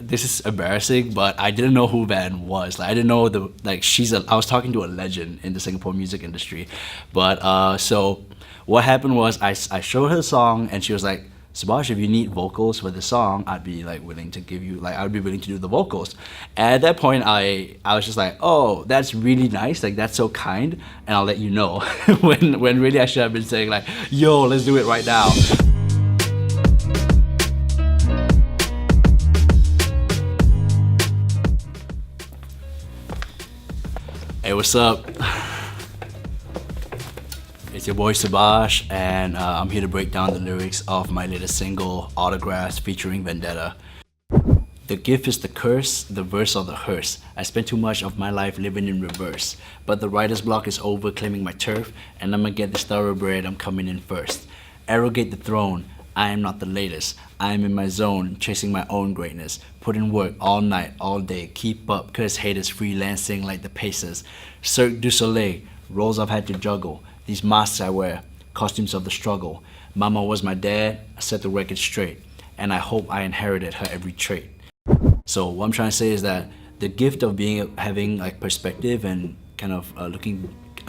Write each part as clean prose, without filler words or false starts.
this is embarrassing, but I didn't know who Van was. Like I didn't know I was talking to a legend in the Singapore music industry. But so what happened was I showed her the song and she was like, Subhas, if you need vocals for the song, I'd be like willing to give you, like I would be willing to do the vocals. And at that point I was just like, oh, that's really nice, like that's so kind, and I'll let you know. when really I should have been saying like, yo, let's do it right now. Hey, what's up? It's your boy Subhas, and I'm here to break down the lyrics of my latest single, Autographs, featuring Vendetta. The gift is the curse, the verse or the hearse. I spent too much of my life living in reverse. But the writer's block is over, claiming my turf, and I'ma get this thoroughbred, I'm coming in first. Arrogate the throne, I am not the latest. I am in my zone, chasing my own greatness. Put in work all night, all day, keep up, cause haters freelancing like the Pacers. Cirque du Soleil, roles I've had to juggle. These masks I wear, costumes of the struggle. Mama was my dad, I set the record straight, and I hope I inherited her every trait. So what I'm trying to say is that the gift of having like perspective and kind of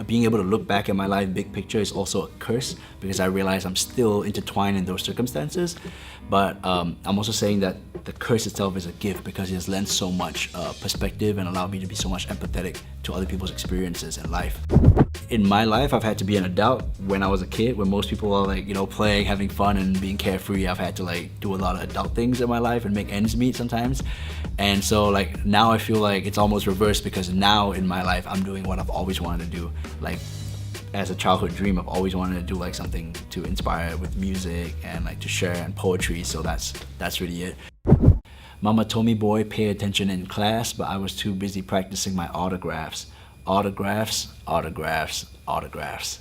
being able to look back at my life big picture is also a curse, because I realize I'm still intertwined in those circumstances. But I'm also saying that the curse itself is a gift, because it has lent so much perspective and allowed me to be so much empathetic to other people's experiences in life. In my life, I've had to be an adult. When I was a kid, when most people are like, you know, playing, having fun and being carefree, I've had to like do a lot of adult things in my life and make ends meet sometimes. And so like now I feel like it's almost reversed, because now in my life, I'm doing what I've always wanted to do. Like as a childhood dream, I've always wanted to do like something to inspire with music and like to share and poetry. So that's really it. Mama told me, boy, pay attention in class, but I was too busy practicing my autographs. Autographs, autographs, autographs.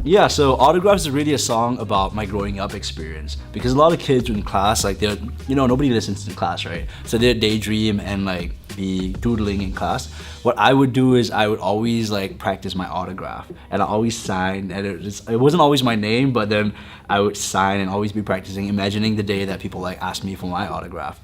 Yeah, so Autographs is really a song about my growing up experience, because a lot of kids in class, like they're, you know, nobody listens to class, right? So they'd daydream and like be doodling in class. What I would do is I would always like practice my autograph, and I always sign, and it wasn't always my name, but then I would sign and always be practicing, imagining the day that people like ask me for my autograph.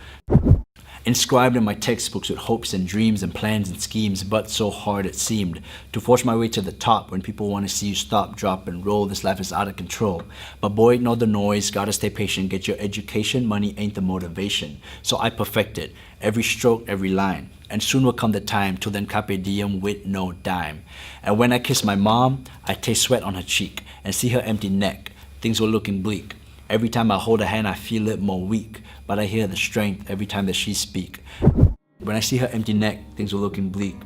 Inscribed in my textbooks with hopes and dreams and plans and schemes, but so hard it seemed to force my way to the top when people want to see you stop, drop, and roll. This life is out of control. But boy, ignore the noise, gotta stay patient, get your education, money ain't the motivation. So I perfected every stroke, every line, and soon will come the time, till then carpe diem with no dime. And when I kiss my mom, I taste sweat on her cheek and see her empty neck. Things were looking bleak. Every time I hold her hand, I feel it more weak, but I hear the strength every time that she speak. When I see her empty neck, things were looking bleak,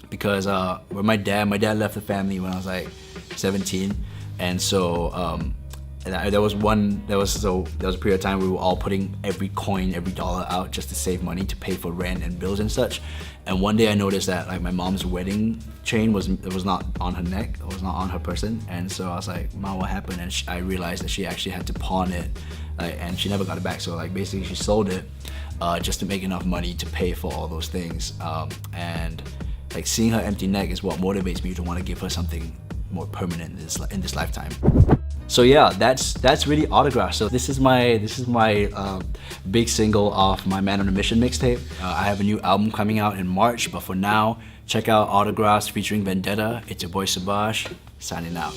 because when my dad left the family when I was like 17, and so there was a period of time we were all putting every coin, every dollar out just to save money to pay for rent and bills and such. And one day I noticed that like my mom's wedding chain was not on her neck, it was not on her person, and so I was like, Mom, what happened? And I realized that she actually had to pawn it, and she never got it back. So like basically she sold it just to make enough money to pay for all those things. And like seeing her empty neck is what motivates me to want to give her something more permanent in this lifetime. So yeah, that's really Autograph. So this is my big single off my Man on a Mission mixtape. I have a new album coming out in March, but for now, check out Autographs featuring Vendetta. It's your boy Subhas, signing out.